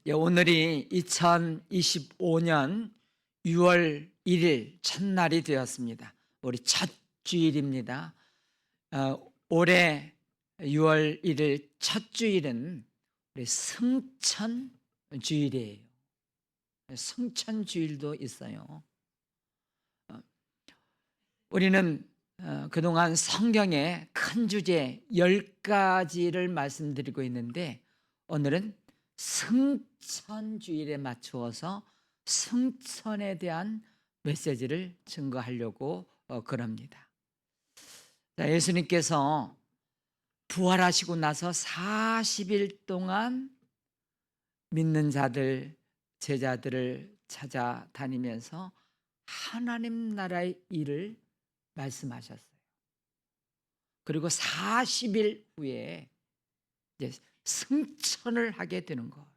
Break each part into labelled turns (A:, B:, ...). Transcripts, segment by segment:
A: 오늘이 2025년 6월 1일 첫날이 되었습니다. 우리 첫 주일입니다. 올해 6월 1일 첫 주일은 우리 승천 주일이에요. 승천 주일도 있어요. 우리는 그동안 성경의 큰 주제 10가지를 말씀드리고 있는데, 오늘은 승천주일에 맞추어서 승천에 대한 메시지를 증거하려고 그럽니다. 예수님께서 부활하시고 나서 40일 동안 믿는 자들, 제자들을 찾아다니면서 하나님 나라의 일을 말씀하셨어요. 그리고 40일 후에 이제 승천을 하게 되는 거예요.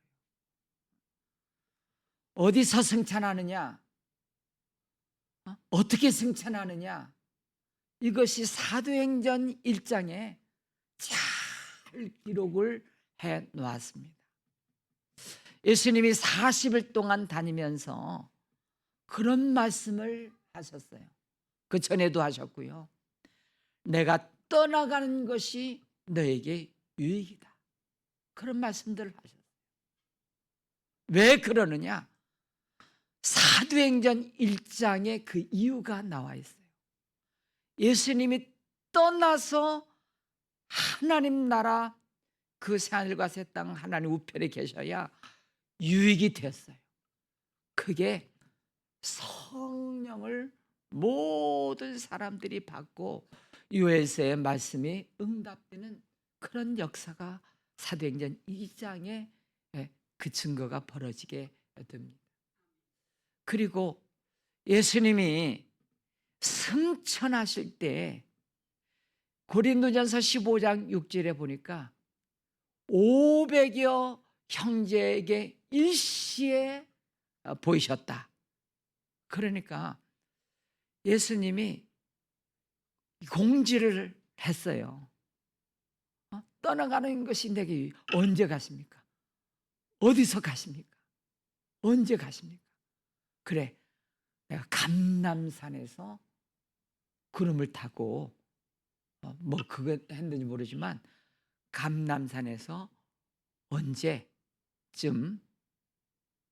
A: 어디서 승천하느냐? 어떻게 승천하느냐? 이것이 사도행전 1장에 잘 기록을 해 놓았습니다. 예수님이 40일 동안 다니면서 그런 말씀을 하셨어요. 그 전에도 하셨고요. 내가 떠나가는 것이 너에게 유익이다. 그런 말씀들을 하셨어요. 왜 그러느냐? 사도행전 1장에 그 이유가 나와 있어요. 예수님이 떠나서 하나님 나라 그 새하늘과 새 땅 하나님 우편에 계셔야 유익이 됐어요. 그게 성령을 모든 사람들이 받고 요엘서의 말씀이 응답되는 그런 역사가 사도행전 2장에 그 증거가 벌어지게 됩니다. 그리고 예수님이 승천하실 때 고린도전서 15장 6절에 보니까 500여 형제에게 일시에 보이셨다. 그러니까 예수님이 공지를 했어요. 떠나가는 것이 내게 언제 가십니까? 어디서 가십니까? 언제 가십니까? 그래, 내가 감람산에서 구름을 타고 뭐 그거 했는지 모르지만 감람산에서 언제쯤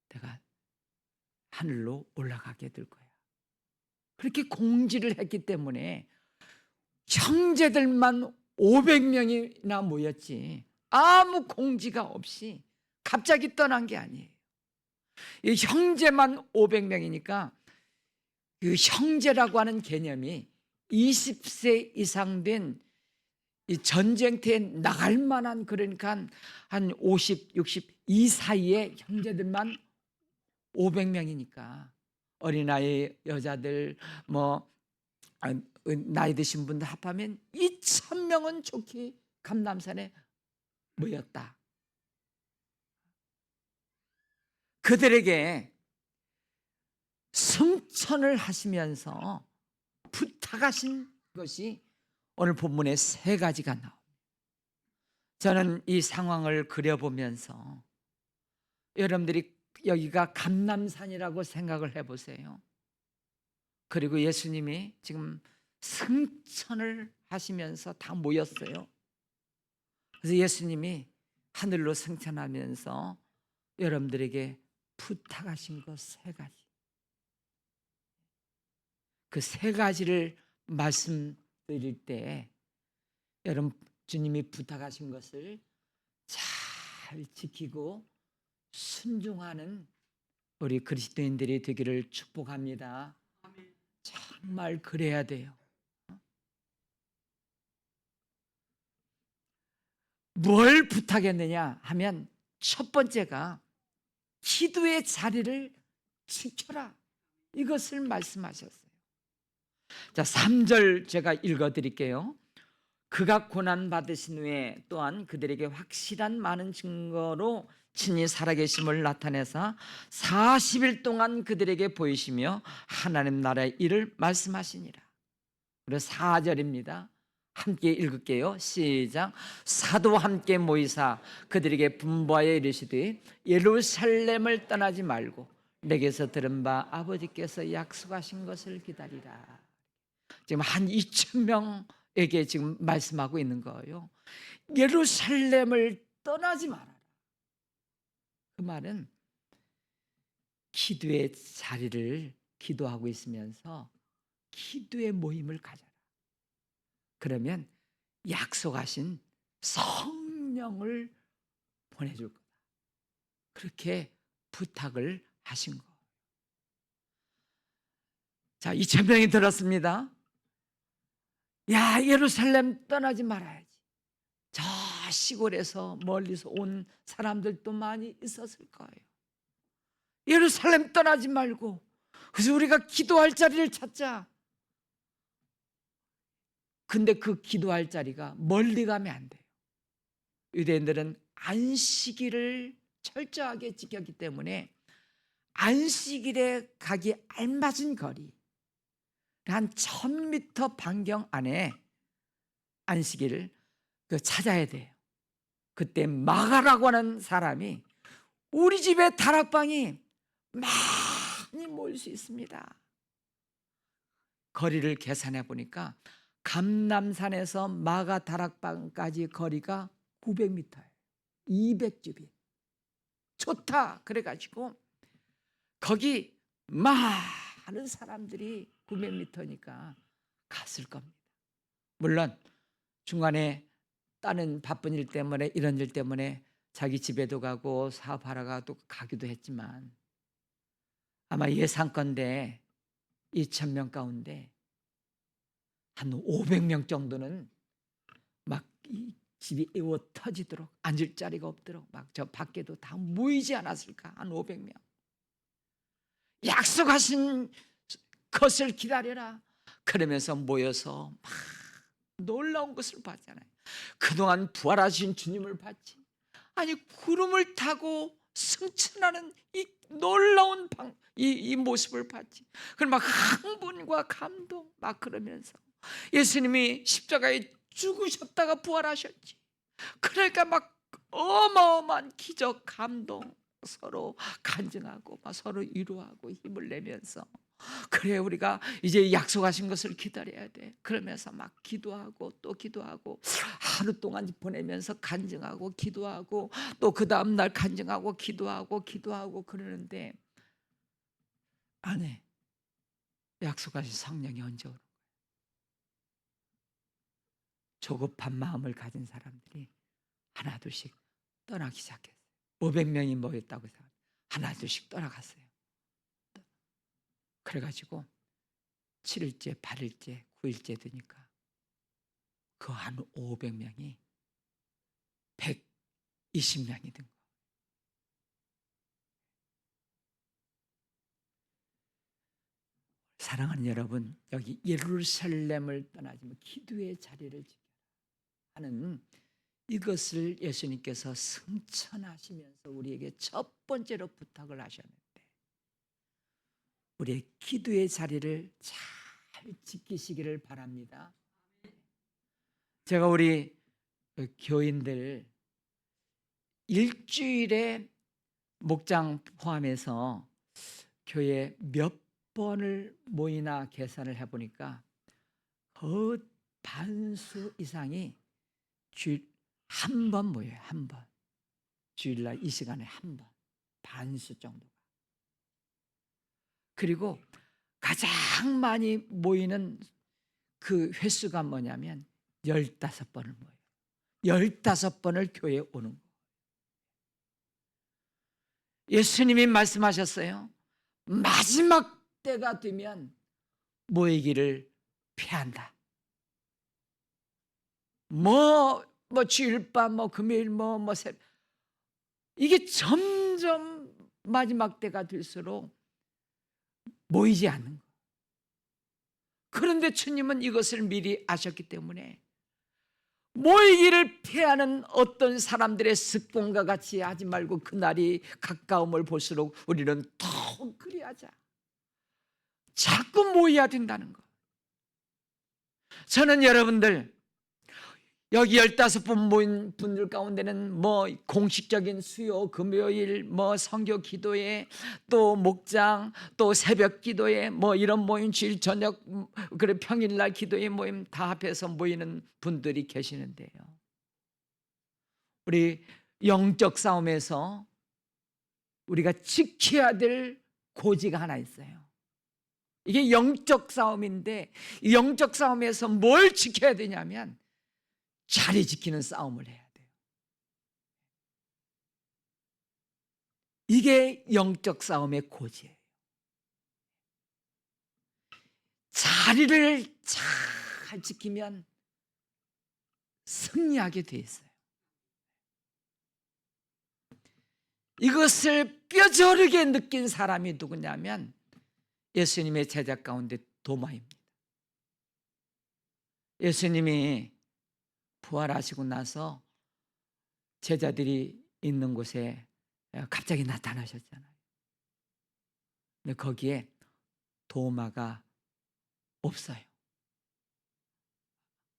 A: 내가 하늘로 올라가게 될 거야. 그렇게 공지를 했기 때문에 형제들만 500명이나 모였지 아무 공지가 없이 갑자기 떠난 게 아니에요. 이 형제만 500명이니까 그 형제라고 하는 개념이 20세 이상 된 이 전쟁터에 나갈 만한, 그러니까 한 50, 60 이 사이에 형제들만 500명이니까 어린아이, 여자들, 뭐 나이 드신 분들 합하면 2,000명은 좋게 감람산에 모였다. 그들에게 승천을 하시면서 부탁하신 것이 오늘 본문에 3가지가 나옵니다. 저는 이 상황을 그려보면서 여러분들이 여기가 감람산이라고 생각을 해보세요. 그리고 예수님이 지금 승천을 하시면서 다 모였어요. 그래서 예수님이 하늘로 승천하면서 여러분들에게 부탁하신 것 3가지. 그 3가지를 말씀드릴 때 여러분, 주님이 부탁하신 것을 잘 지키고 순종하는 우리 그리스도인들이 되기를 축복합니다. 정말 그래야 돼요. 뭘 부탁했느냐 하면 첫 번째가 기도의 자리를 지켜라, 이것을 말씀하셨어요. 자, 3절 제가 읽어드릴게요. 그가 고난받으신 후에 또한 그들에게 확실한 많은 증거로 친히 살아계심을 나타내사 40일 동안 그들에게 보이시며 하나님 나라의 일을 말씀하시니라. 그리고 4절입니다. 함께 읽을게요. 시작. 사도와 함께 모이사 그들에게 분부하여 이르시되 예루살렘을 떠나지 말고 내게서 들은 바 아버지께서 약속하신 것을 기다리라. 지금 한 2,000명에게 지금 말씀하고 있는 거예요. 예루살렘을 떠나지 말아라. 그 말은 기도의 자리를 기도하고 있으면서 기도의 모임을 가져라. 그러면 약속하신 성령을 보내줄 거다. 그렇게 부탁을 하신 거. 자, 2,000명이 들었습니다. 야, 예루살렘 떠나지 말아야지. 저 시골에서 멀리서 온 사람들도 많이 있었을 거예요. 예루살렘 떠나지 말고 그래서 우리가 기도할 자리를 찾자. 근데 그 기도할 자리가 멀리 가면 안 돼요. 유대인들은 안식일을 철저하게 지켰기 때문에 안식일에 가기 알맞은 거리 한 1,000m 반경 안에 안식일을 찾아야 돼요. 그때 마가라고 하는 사람이 우리 집에 다락방이 많이 모일 수 있습니다. 거리를 계산해 보니까 감남산에서 마가 다락방까지 거리가 900m예요. 200주빗. 좋다. 그래가지고 거기 많은 사람들이 900m니까 갔을 겁니다. 물론 중간에 다른 바쁜 일 때문에 이런 일 때문에 자기 집에도 가고 사업하러 가기도 했지만 아마 예상컨대 2,000명 가운데 한 500명 정도는 막 이 집이 애워 터지도록 앉을 자리가 없도록 막 저 밖에도 다 모이지 않았을까? 한 500명. 약속하신 것을 기다려라. 그러면서 모여서 막 놀라운 것을 봤잖아요. 그동안 부활하신 주님을 봤지. 아니 구름을 타고 승천하는 이 놀라운 이 모습을 봤지. 그럼 막 흥분과 감동 막 그러면서 예수님이 십자가에 죽으셨다가 부활하셨지. 그러니까 막 어마어마한 기적 감동 서로 간증하고 막 서로 위로하고 힘을 내면서 그래 우리가 이제 약속하신 것을 기다려야 돼. 그러면서 막 기도하고 또 기도하고 하루 동안 보내면서 간증하고 기도하고 또 그 다음 날 간증하고 기도하고 그러는데 안에 약속하신 성령이 언제 오는 거예요? 조급한 마음을 가진 사람들이 하나둘씩 떠나기 시작했어요. 500명이 모였다고 해서 하나둘씩 떠나갔어요. 그래가지고 7일째, 8일째, 9일째 되니까 그 한 500명이 120명이 된 거예요. 사랑하는 여러분, 여기 예루살렘을 떠나지 마 기도의 자리를 지켜라 하는 이것을 예수님께서 승천하시면서 우리에게 첫 번째로 부탁을 하셨는데 우리의 기도의 자리를 잘 지키시기를 바랍니다. 제가 우리 교인들 일주일에 목장 포함해서 교회 몇 번을 모이나 계산을 해보니까 그 반수 이상이 주일 한 번 모여요. 한 번. 주일날 이 시간에 한 번. 반수 정도가. 그리고 가장 많이 모이는 그 횟수가 뭐냐면 15번을 모여요. 15번을 교회에 오는 거예요. 예수님이 말씀하셨어요. 마지막 때가 되면 모이기를 피한다. 뭐 주일밤, 금요일, 새벽. 이게 점점 마지막 때가 될수록 모이지 않는 거예요. 그런데 주님은 이것을 미리 아셨기 때문에 모이기를 피하는 어떤 사람들의 습관과 같이 하지 말고 그날이 가까움을 볼수록 우리는 더욱 그리하자. 자꾸 모여야 된다는 거. 저는 여러분들 여기 15분 모인 분들 가운데는 뭐 공식적인 수요 금요일 뭐 선교 기도회 또 목장 또 새벽 기도회 뭐 이런 모임 주일 저녁 그래 평일날 기도회 모임 다 합해서 모이는 분들이 계시는데요. 우리 영적 싸움에서 우리가 지켜야 될 고지가 하나 있어요. 이게 영적 싸움인데 이 영적 싸움에서 뭘 지켜야 되냐면 자리 지키는 싸움을 해야 돼요. 이게 영적 싸움의 고지예요. 자리를 잘 지키면 승리하게 돼 있어요. 이것을 뼈저리게 느낀 사람이 누구냐면 예수님의 제자 가운데 도마입니다. 예수님이 부활하시고 나서 제자들이 있는 곳에 갑자기 나타나셨잖아요. 근데 거기에 도마가 없어요.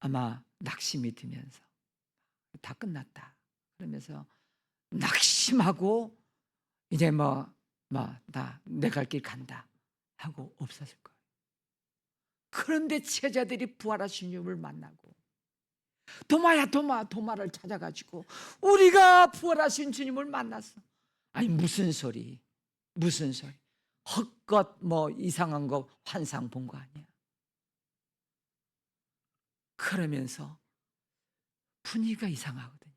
A: 아마 낙심이 들면서 다 끝났다 그러면서 낙심하고 이제 나 내 갈 길 간다 하고 없어질 거예요. 그런데 제자들이 부활하신 주님을 만나고 도마야 도마를 찾아가지고 우리가 부활하신 주님을 만났어. 아니 무슨 소리 헛것 뭐 이상한 거 환상 본 거 아니야. 그러면서 분위기가 이상하거든요.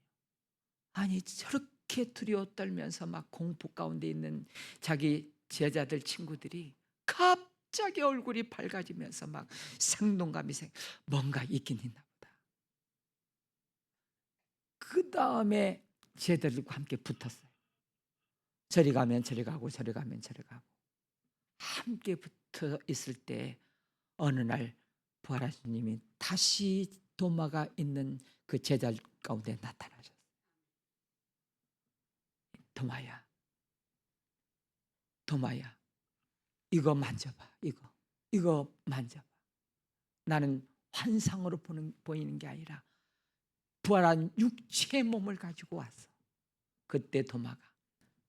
A: 아니 저렇게 두려워 떨면서 막 공포 가운데 있는 자기 제자들 친구들이 갑자기 얼굴이 밝아지면서 막 생동감이 뭔가 있긴 있나 보다. 그 다음에 제자들과 함께 붙었어요. 저리 가면 저리 가고 저리 가면 저리 가고 함께 붙어 있을 때 어느 날 부활하신 주님이 다시 도마가 있는 그 제자 가운데 나타나셨어요. 도마야 이거 만져봐. 이거 만져봐. 나는 환상으로 보이는 게 아니라 부활한 육체의 몸을 가지고 왔어. 그때 도마가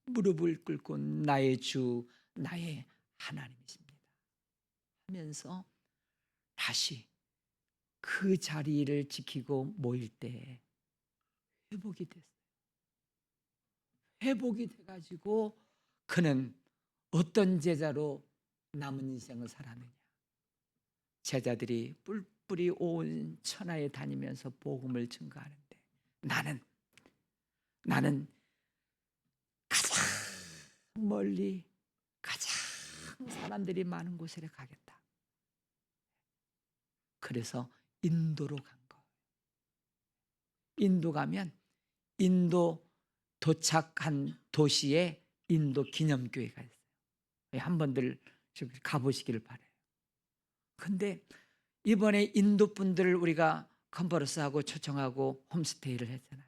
A: 무릎을 꿇고 나의 주 나의 하나님이십니다 하면서 다시 그 자리를 지키고 모일 때 회복이 됐어요. 회복이 돼가지고 그는 어떤 제자로 남은 인생을 살았느냐. 제자들이 뿔뿔이 온 천하에 다니면서 복음을 증거하는데 나는 가장 멀리 가장 사람들이 많은 곳에 가겠다. 그래서 인도로 간 거예요. 인도 가면 인도 도착한 도시에 인도 기념교회가 있어요. 한 번들 가보시기를 바라요. 근데 이번에 인도 분들을 우리가 컨퍼런스하고 초청하고 홈스테이를 했잖아요.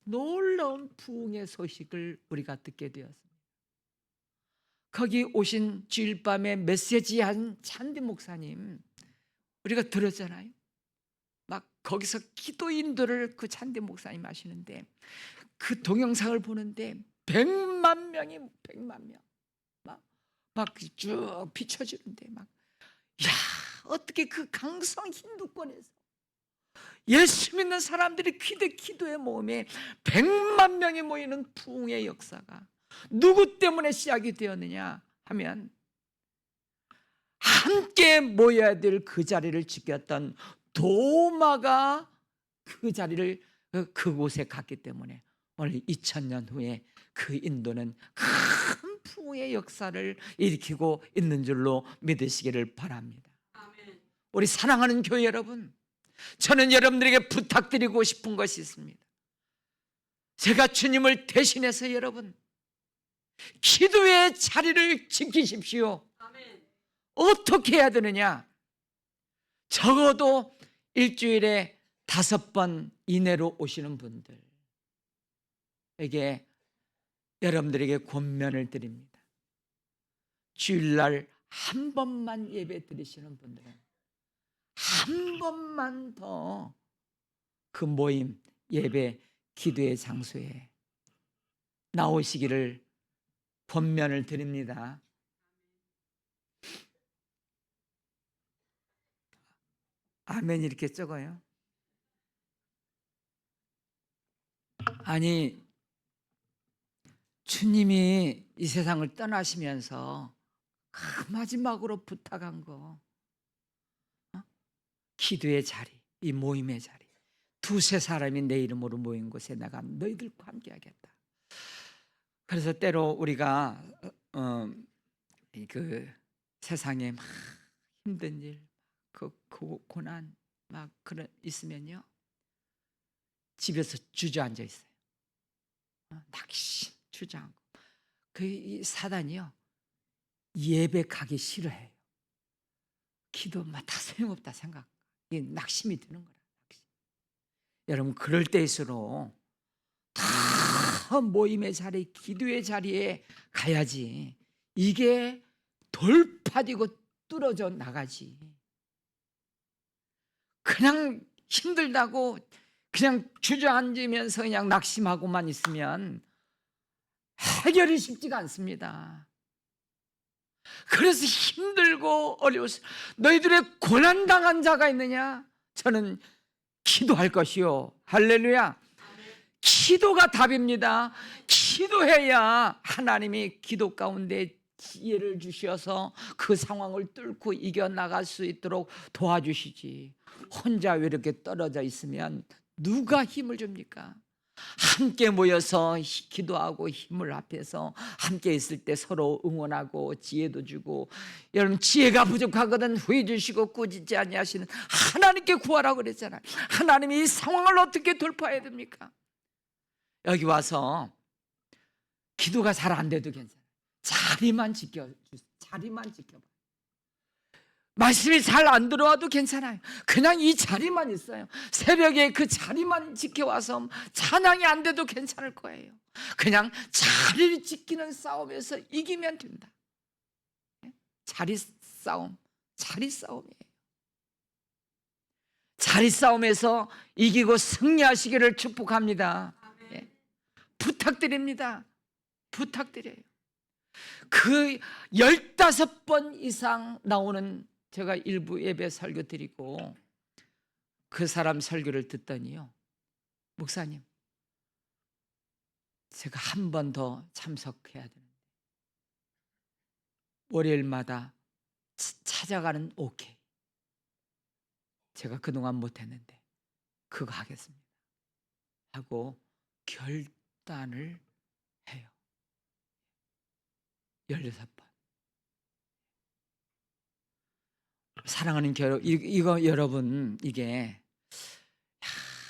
A: 놀라운 부흥의 소식을 우리가 듣게 되었습니다. 거기 오신 주일밤에 메시지한 찬디 목사님 우리가 들었잖아요. 막 거기서 기도 인도를 그 찬디 목사님 하시는데 그 동영상을 보는데 100만 명 막 쭉 비춰지는데 막 야 어떻게 그 강성 힌두권에서 예수 믿는 사람들이 기도의 모임에 100만 명이 모이는 부흥의 역사가 누구 때문에 시작이 되었느냐 하면 함께 모여야 될 그 자리를 지켰던 도마가 그 자리를 그곳에 갔기 때문에 오늘 2000년 후에 그 인도는 큰 부흥의 역사를 일으키고 있는 줄로 믿으시기를 바랍니다. 우리 사랑하는 교회 여러분, 저는 여러분들에게 부탁드리고 싶은 것이 있습니다. 제가 주님을 대신해서 여러분 기도의 자리를 지키십시오. 어떻게 해야 되느냐? 적어도 일주일에 5번 이내로 오시는 분들에게 여러분들에게 권면을 드립니다. 주일날 한 번만 예배 드리시는 분들은 한 번만 더 그 모임, 예배, 기도의 장소에 나오시기를 권면을 드립니다. 아멘 이렇게 적어요. 아니, 주님이 이 세상을 떠나시면서 마지막으로 부탁한 거, 기도의 자리, 이 모임의 자리, 두세 사람이 내 이름으로 모인 곳에 내가 너희들과 함께 하겠다. 그래서 때로 우리가 그 세상에 막 힘든 일, 그 고난 막 그런 있으면요, 집에서 주저앉아 있어요. 낙심, 주저앉고. 이 사단이요, 예배 가기 싫어해요. 기도 막 다 소용없다 생각. 이게 낙심이 드는 거라. 낙심. 여러분, 그럴 때일수록 다 모임의 자리, 기도의 자리에 가야지 이게 돌파되고 뚫어져 나가지. 그냥 힘들다고 그냥 주저앉으면서 그냥 낙심하고만 있으면 해결이 쉽지가 않습니다. 그래서 힘들고 어려워서 너희들의 고난당한 자가 있느냐? 저는 기도할 것이요. 할렐루야. 기도가 답입니다. 기도해야 하나님이 기도 가운데 지혜를 주셔서 그 상황을 뚫고 이겨나갈 수 있도록 도와주시지. 혼자 왜 이렇게 떨어져 있으면 누가 힘을 줍니까? 함께 모여서 기도하고 힘을 합해서 함께 있을 때 서로 응원하고 지혜도 주고, 여러분 지혜가 부족하거든 후회 주시고 꾸짖지 아니하시는 하나님께 구하라고 그랬잖아요. 하나님이 이 상황을 어떻게 돌파해야 됩니까? 여기 와서 기도가 잘 안 돼도 괜찮아요. 자리만 지켜주세요. 자리만 지켜봐. 말씀이 잘 안 들어와도 괜찮아요. 그냥 이 자리만 있어요. 새벽에 그 자리만 지켜와서 찬양이 안 돼도 괜찮을 거예요. 그냥 자리를 지키는 싸움에서 이기면 된다. 자리 싸움, 자리 싸움이에요. 자리 싸움에서 이기고 승리하시기를 축복합니다. 예. 부탁드립니다. 부탁드려요. 그 15번 이상 나오는, 제가 일부 예배 설교 드리고 그 사람 설교를 듣더니요, 목사님 제가 한 번 더 참석해야 되는데 월요일마다 찾아가는 오케이, 제가 그동안 못했는데 그거 하겠습니다 하고 결단을 해요. 16번. 사랑하는 이거 여러분, 이게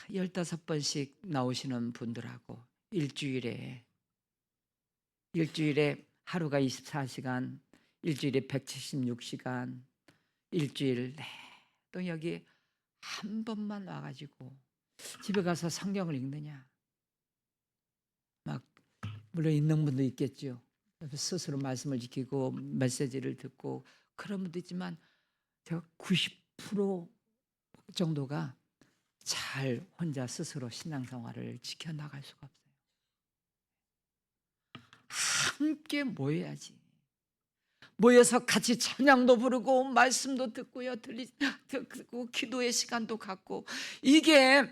A: 15번씩 나오시는 분들하고 일주일에 하루가 24시간, 일주일에 176시간, 일주일 또 여기 한 번만 와가지고 집에 가서 성경을 읽느냐? 막 물론 읽는 분도 있겠죠. 스스로 말씀을 지키고 메시지를 듣고 그런 분도 있지만 제가 90% 정도가 잘 혼자 스스로 신앙생활을 지켜나갈 수가 없어요. 함께 모여야지. 모여서 같이 찬양도 부르고 말씀도 듣고요, 듣고 기도의 시간도 갖고, 이게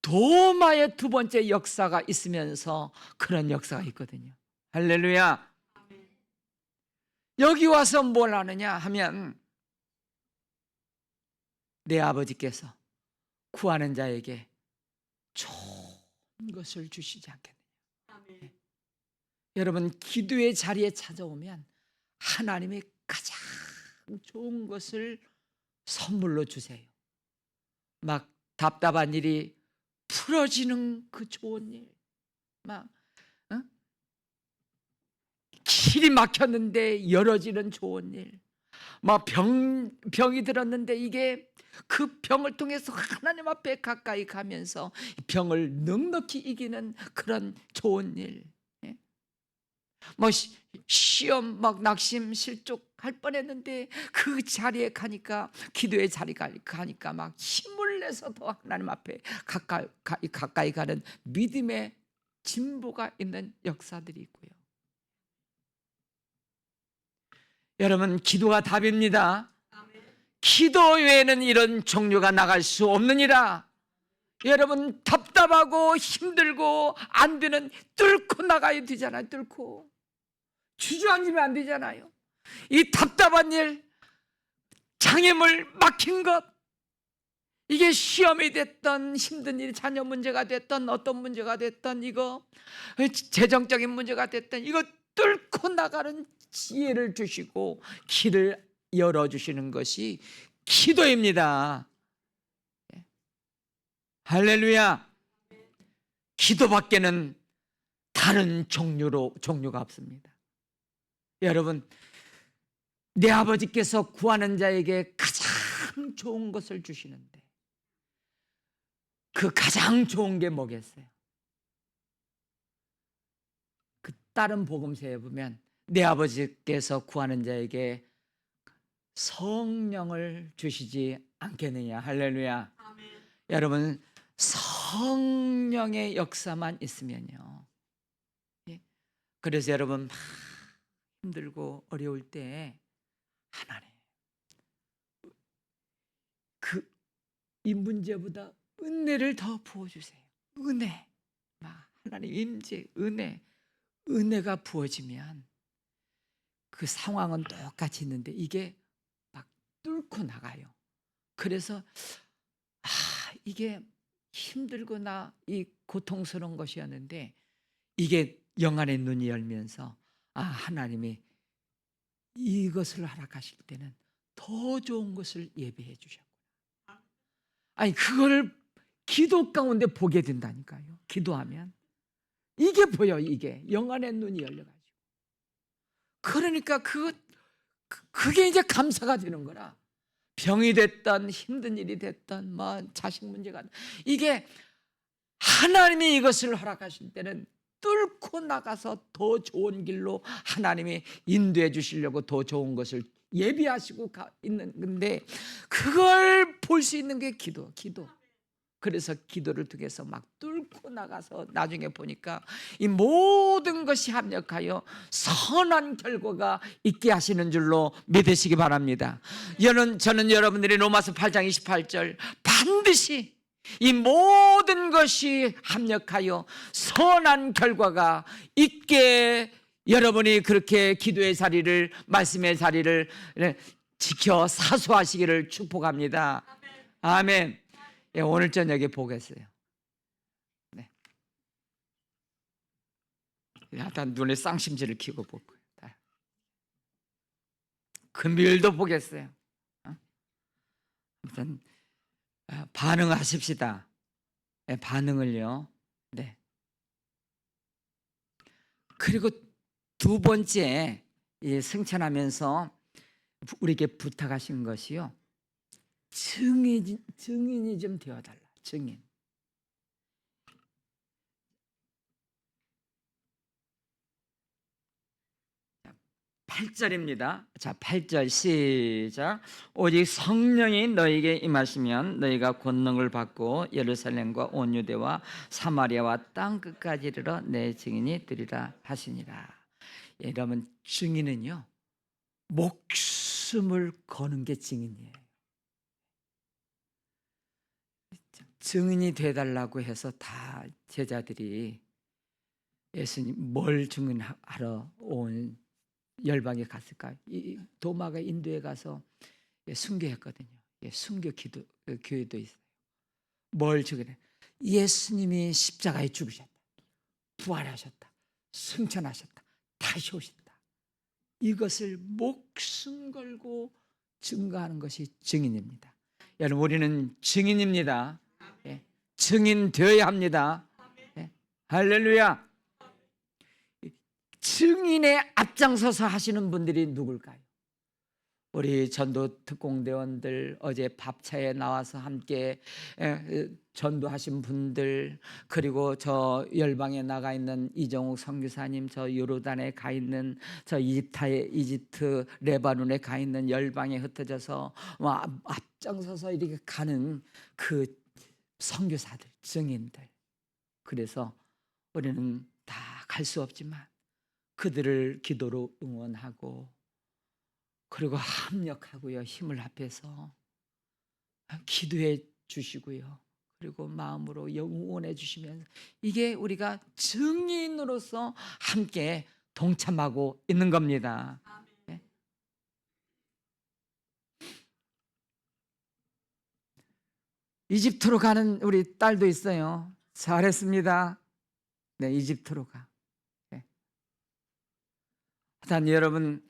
A: 도마의 두 번째 역사가 있으면서 그런 역사가 있거든요. 할렐루야. 여기 와서 뭘 하느냐 하면 내 아버지께서 구하는 자에게 좋은 것을 주시지 않겠느냐. 아멘. 여러분, 기도의 자리에 찾아오면 하나님이 가장 좋은 것을 선물로 주세요. 막 답답한 일이 풀어지는 그 좋은 일, 막 길이 막혔는데 열어지는 좋은 일, 막 병이 들었는데 이게 그 병을 통해서 하나님 앞에 가까이 가면서 병을 넉넉히 이기는 그런 좋은 일. 뭐 시험 막 낙심 실족할 뻔했는데 그 자리에 가니까, 기도의 자리에 가니까 막 힘을 그래서 더 하나님 앞에 가까이 가는 믿음의 진보가 있는 역사들이 있고요. 여러분, 기도가 답입니다. 기도 외에는 이런 종류가 나갈 수 없느니라. 여러분, 답답하고 힘들고 안 되는 뚫고 나가야 되잖아요. 뚫고 주저앉으면 안 되잖아요. 이 답답한 일, 장애물 막힌 것, 이게 시험이 됐던 힘든 일, 자녀 문제가 됐던 어떤 문제가 됐던 이거 재정적인 문제가 됐던 이거 뚫고 나가는 지혜를 주시고 길을 열어주시는 것이 기도입니다. 할렐루야. 기도밖에는 다른 종류가 없습니다. 여러분, 내 아버지께서 구하는 자에게 가장 좋은 것을 주시는데 그 가장 좋은 게 뭐겠어요? 그 다른 복음서에 보면 내 아버지께서 구하는 자에게 성령을 주시지 않겠느냐. 할렐루야. 아멘. 여러분, 성령의 역사만 있으면요. 그래서 여러분 막 힘들고 어려울 때 하나님, 이 문제보다 은혜를 더 부어주세요. 은혜, 하나님 임재, 은혜가 부어지면 그 상황은 똑같이 있는데 이게 막 뚫고 나가요. 그래서 이게 힘들고 이 고통스러운 것이었는데 이게 영안의 눈이 열면서 하나님이 이것을 허락하실 때는 더 좋은 것을 예비해 주셨구나. 그걸 기도 가운데 보게 된다니까요. 기도하면 이게 보여. 이게 영안의 눈이 열려가지고. 그러니까 그게 이제 감사가 되는 거라. 병이 됐던 힘든 일이 됐던 자식 문제가, 이게 하나님이 이것을 허락하실 때는 뚫고 나가서 더 좋은 길로 하나님이 인도해 주시려고 더 좋은 것을 예비하시고 있는 건데 그걸 볼 수 있는 게 기도. 그래서 기도를 통해서 막 뚫고 나가서 나중에 보니까 이 모든 것이 합력하여 선한 결과가 있게 하시는 줄로 믿으시기 바랍니다. 저는 여러분들이 로마서 8장 28절 반드시 이 모든 것이 합력하여 선한 결과가 있게 여러분이 그렇게 기도의 자리를, 말씀의 자리를 지켜 사수하시기를 축복합니다. 아멘. 오늘 저녁에 보겠어요. 네. 일단 눈에 쌍심지를 키고 볼 거예요. 금요일도 보겠어요. 아무튼 반응하십시다. 반응을요. 네. 그리고 두 번째 승천하면서 우리에게 부탁하신 것이요. 증인이 좀 되어달라. 증인. 8절입니다. 자, 8절 시작. 오직 성령이 너에게 임하시면 너희가 권능을 받고 예루살렘과 온 유대와 사마리아와 땅 끝까지 이르러 내 증인이 되리라 하시니라. 여러분, 증인은요, 목숨을 거는 게 증인이에요. 증인이 되달라고 해서 다 제자들이 예수님 뭘 증인하러 온 열방에 갔을까? 도마가 인도에 가서 순교했거든요. 순교 교회도 있어요. 뭘 증인해? 예수님이 십자가에 죽으셨다, 부활하셨다, 승천하셨다, 다시 오신다. 이것을 목숨 걸고 증거하는 것이 증인입니다. 여러분, 우리는 증인입니다. 증인 되어야 합니다. 할렐루야. 증인에 앞장서서 하시는 분들이 누굴까요? 우리 전도 특공대원들 어제 밥차에 나와서 함께 전도하신 분들, 그리고 저 열방에 나가 있는 이정욱 선교사님, 저 요르단에 가 있는, 저 이집트 레바논에 가 있는 열방에 흩어져서 앞장서서 이렇게 가는 그 선교사들, 증인들. 그래서 우리는 다 갈 수 없지만 그들을 기도로 응원하고, 그리고 합력하고요, 힘을 합해서 기도해 주시고요, 그리고 마음으로 응원해 주시면 이게 우리가 증인으로서 함께 동참하고 있는 겁니다. 네. 이집트로 가는 우리 딸도 있어요. 잘했습니다. 네, 이집트로 가. 네. 단 여러분,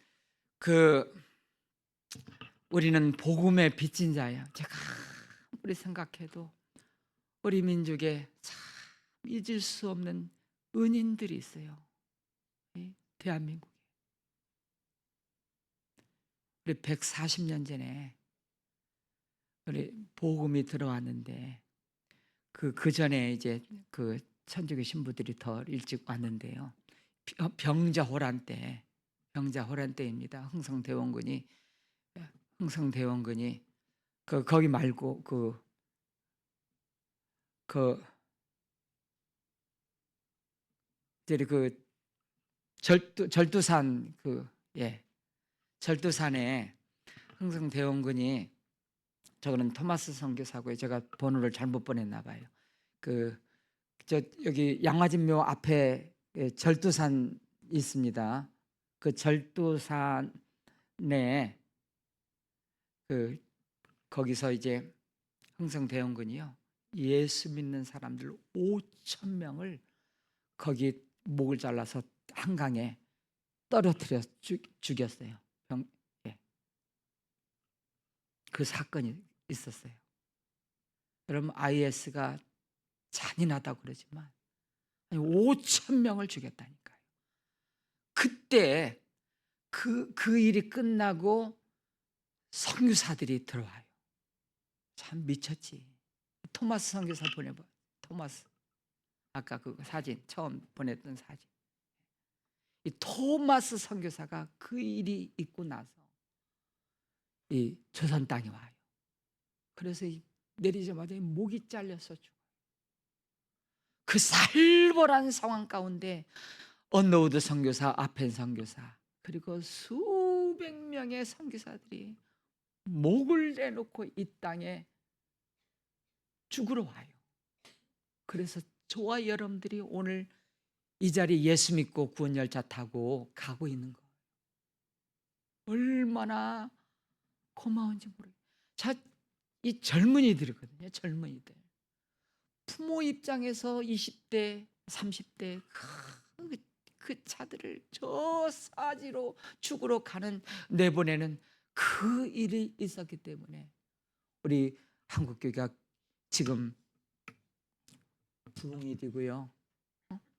A: 우리는 복음의 빚진 자예요. 제가 아무리 생각해도 우리 민족에 참 잊을 수 없는 은인들이 있어요. 대한민국에. 우리 140년 전에 우리 복음이 들어왔는데 그 전에 이제 그 천주교 신부들이 더 일찍 왔는데요. 병자호란 때입니다. 흥성대원군이 거기 말고 절두산 절두산에 흥성대원군이, 저거는 토마스 선교사고요. 제가 번호를 잘못 보냈나 봐요. 여기 양화진묘 앞에 절두산 있습니다. 그 절두산에 거기서 이제 흥성대원군이요, 예수 믿는 사람들 5,000명을 거기 목을 잘라서 한강에 떨어뜨려 죽였어요. 그 사건이 있었어요. 여러분, IS가 잔인하다고 그러지만 5,000명을 죽였다니까요. 그때 그 일이 끝나고 선교사들이 들어와요. 참 미쳤지. 토마스 선교사 보내봐. 토마스, 아까 그 사진 처음 보냈던 사진. 이 토마스 선교사가 그 일이 있고 나서 이 조선 땅에 와요. 그래서 내리자마자 목이 잘려서 죽어요. 그 살벌한 상황 가운데 언노우드 선교사, 아펜 선교사, 그리고 수백 명의 선교사들이 목을 내놓고 이 땅에 죽으러 와요. 그래서 저와 여러분들이 오늘 이 자리에 예수 믿고 구원열차 타고 가고 있는 거예요. 얼마나 고마운지 모르겠어요. 이 젊은이들이거든요. 젊은이들. 부모 입장에서 20대, 30대 그 차들을 저 사지로 죽으러 내보내는 그 일이 있었기 때문에 우리 한국교회가 지금 부흥이 되고요,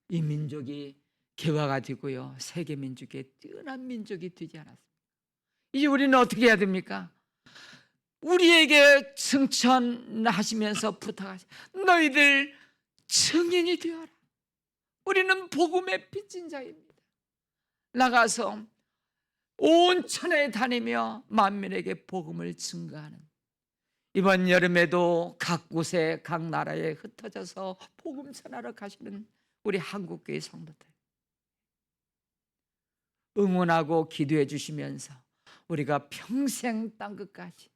A: 이 민족이 개화가 되고요, 세계 민족의 뛰어난 민족이 되지 않았습니까? 이제 우리는 어떻게 해야 됩니까? 우리에게 승천하시면서 부탁하시죠. 너희들 증인이 되어라. 우리는 복음의 빚진 자입니다. 나가서 온 천하에 다니며 만민에게 복음을 증거하는, 이번 여름에도 각 곳에 각 나라에 흩어져서 복음 전하러 가시는 우리 한국교회 성도들 응원하고 기도해 주시면서 우리가 평생 땅 끝까지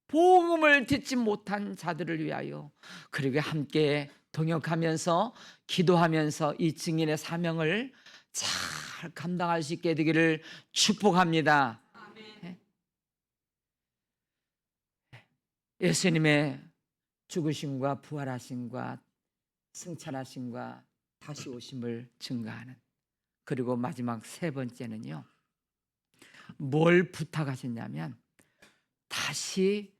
A: 복음을 듣지 못한 자들을 위하여 그리고 함께 동역하면서 기도하면서 이 증인의 사명을 잘 감당할 수 있게 되기를 축복합니다. 아멘. 예수님의 죽으심과 부활하심과 승천하심과 다시 오심을 증거하는, 그리고 마지막 세 번째는요, 뭘 부탁하셨냐면 다시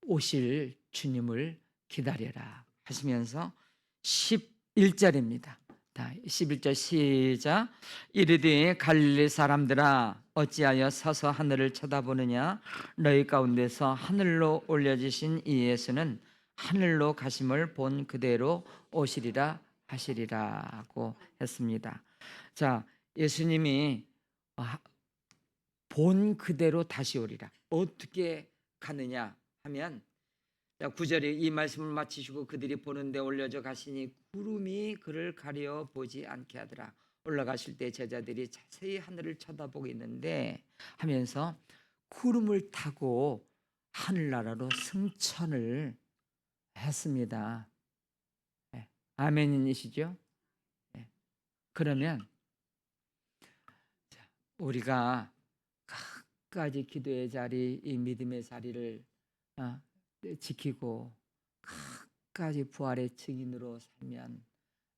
A: 오실 주님을 기다려라 하시면서 11절입니다. 자, 11절 시작. 이르되 갈릴리 사람들아 어찌하여 서서 하늘을 쳐다보느냐 너희 가운데서 하늘로 올려지신 이 예수는 하늘로 가심을 본 그대로 오시리라 하시리라고 했습니다. 자, 예수님이 본 그대로 다시 오리라. 어떻게 가느냐 하면 9절에 이 말씀을 마치시고 그들이 보는데 올려져 가시니 구름이 그를 가려 보지 않게 하더라. 올라가실 때 제자들이 자세히 하늘을 쳐다보고 있는데 하면서 구름을 타고 하늘나라로 승천을 했습니다. 네. 아멘이시죠? 네. 그러면 우리가 끝까지 기도의 자리, 이 믿음의 자리를 지키고 끝까지 부활의 증인으로 살면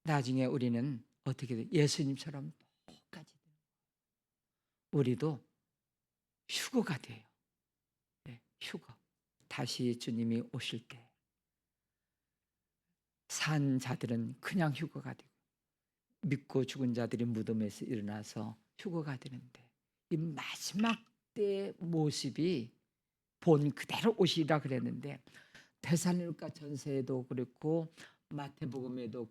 A: 나중에 우리는 어떻게 돼? 예수님처럼 똑같이 돼요. 우리도 휴거가 돼요. 네, 휴거. 다시 주님이 오실 때 산 자들은 그냥 휴거가 되고 믿고 죽은 자들이 무덤에서 일어나서 휴거가 되는데 이 마지막 때의 모습이 본 그대로 오시리라 그랬는데 데살로니가 전서에도 그렇고 마태복음에도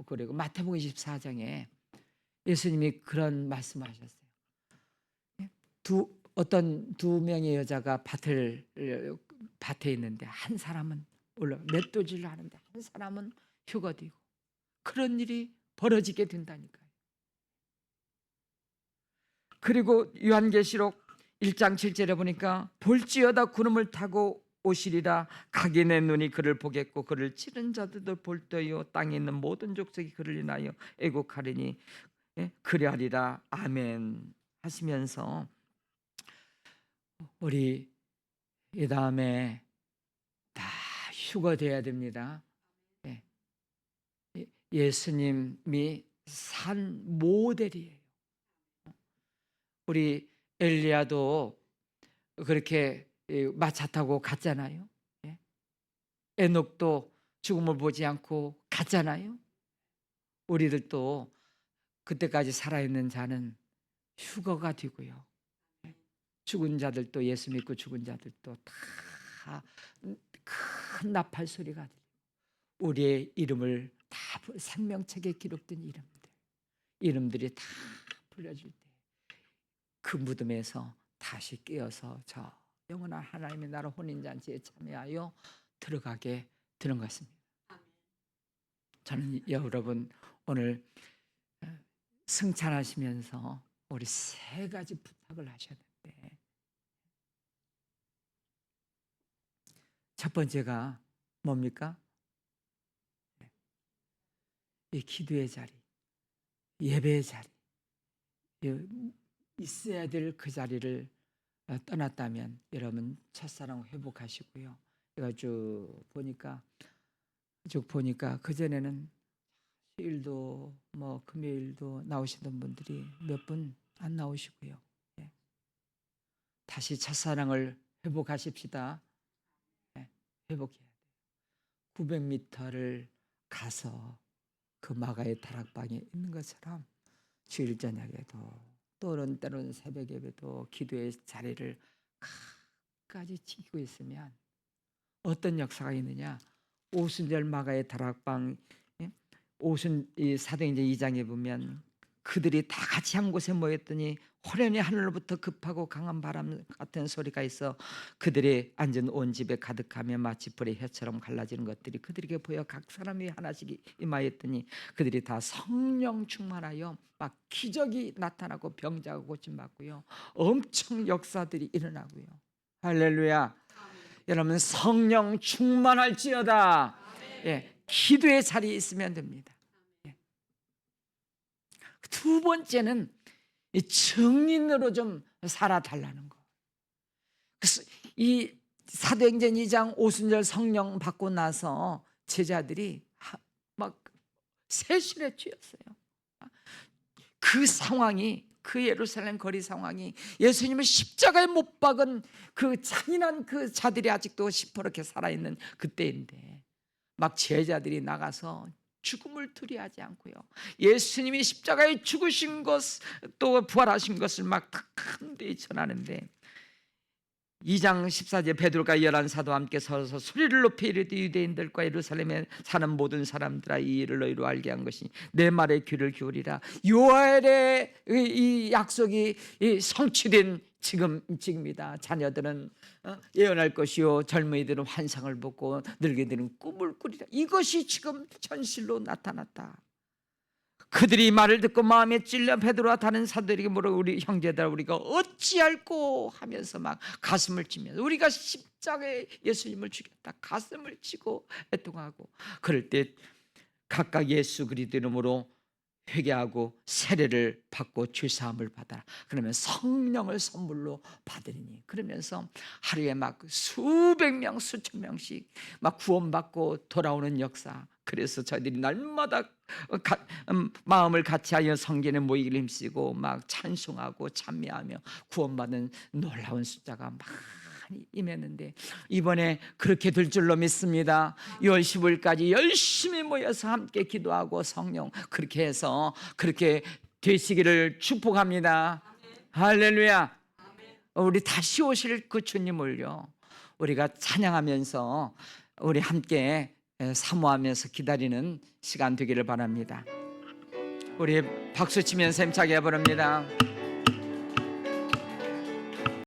A: 그리고 마태복음 24장에 예수님이 그런 말씀하셨어요. 어떤 두 명의 여자가 밭에 있는데 한 사람은 맷도질을 하는데 한 사람은 휴거되고 그런 일이 벌어지게 된다니까요. 그리고 요한계시록 1장 7절에 보니까 볼지어다 구름을 타고 오시리라. 각인의 눈이 그를 보겠고 그를 치는 자들도 볼 때요 땅에 있는 모든 족속이 그를 인하여 애곡하리니 그리하리라. 아멘 하시면서 우리 이 다음에 다 휴거돼야 됩니다. 예수님이 산 모델이에요. 우리 엘리야도 그렇게 마차 타고 갔잖아요. 에녹도 죽음을 보지 않고 갔잖아요. 우리들도 그때까지 살아있는 자는 휴거가 되고요. 죽은 자들도 예수 믿고 죽은 자들도 다 큰 나팔 소리가 들리고 우리의 이름을 다 생명책에 기록된 이름들이 다 불려질 때 그 무덤에서 다시 깨어서 저 영원한 하나님의 나라 혼인잔치에 참여하여 들어가게 되는 것입니다. 저는 여러분 오늘 승찬하시면서 우리 세 가지 부탁을 하셔야 되는데 첫 번째가 뭡니까? 이 기도의 자리, 예배의 자리, 있어야 될 그 자리를 떠났다면 여러분 첫사랑 회복하시고요. 제가 쭉 보니까 그 전에는 일도 금요일도 나오시던 분들이 몇 분 안 나오시고요. 다시 첫사랑을 회복하십시다. 회복해야 돼요. 900m를 가서 그 마가의 다락방에 있는 것처럼 주일 저녁에도 때로는 새벽 예배도 기도의 자리를 끝까지 지키고 있으면 어떤 역사가 있느냐? 오순절 마가의 다락방 사도행전 2장에 보면 그들이 다 같이 한 곳에 모였더니 호련히 하늘로부터 급하고 강한 바람 같은 소리가 있어 그들이 앉은 온 집에 가득하며 마치 불의 혀처럼 갈라지는 것들이 그들에게 보여 각 사람이 하나씩 임하였더니 그들이 다 성령 충만하여 막 기적이 나타나고 병자가 고침받고요 엄청 역사들이 일어나고요. 할렐루야. 여러분 성령 충만할지어다. 기도의 자리에 있으면 됩니다. 두 번째는 증인으로 좀 살아달라는 거. 그래서 이 사도행전 2장 오순절 성령 받고 나서 제자들이 막 세실에 취했어요. 그 상황이 그 예루살렘 거리 상황이 예수님을 십자가에 못 박은 그 잔인한 그 자들이 아직도 시퍼렇게 살아있는 그때인데 막 제자들이 나가서 죽음을 두려워하지 않고요. 예수님이 십자가에 죽으신 것 또 부활하신 것을 막 극한데 전하는데 2장 14절 베드로가 11사도와 함께 서서 소리를 높이 이르되 유대인들과 예루살렘에 사는 모든 사람들아 이 일을 너희로 알게 한 것이 내 말에 귀를 기울이라. 요엘의 이 약속이 성취된 지금이다. 자녀들은 예언할 것이요 젊은이들은 환상을 보고 늙은이들은 꿈을 꾸리라. 이것이 지금 현실로 나타났다. 그들이 말을 듣고 마음에 찔려 베드로와 다른 사도들에게 물어 우리 형제들아 우리가 어찌할꼬 하면서 막 가슴을 치면서 우리가 십자가에 예수님을 죽였다 가슴을 치고 애통하고 그럴 때 각각 예수 그리스도 이름으로 회개하고 세례를 받고 죄사함을 받아라. 그러면 성령을 선물로 받으리니. 그러면서 하루에 막 수백 명 수천 명씩 막 구원받고 돌아오는 역사. 그래서 저희들이 날마다 마음을 같이하여 성전에 모이기를 힘쓰고 막 찬송하고 찬미하며 구원받은 놀라운 숫자가 많이 임했는데 이번에 그렇게 될 줄로 믿습니다. 6월 15일까지 열심히 모여서 함께 기도하고 성령 그렇게 해서 그렇게 되시기를 축복합니다. 할렐루야. 우리 다시 오실 그 주님을요 우리가 찬양하면서 우리 함께 사모하면서 기다리는 시간 되기를 바랍니다. 우리 박수 치면서 힘차게 해보렵니다.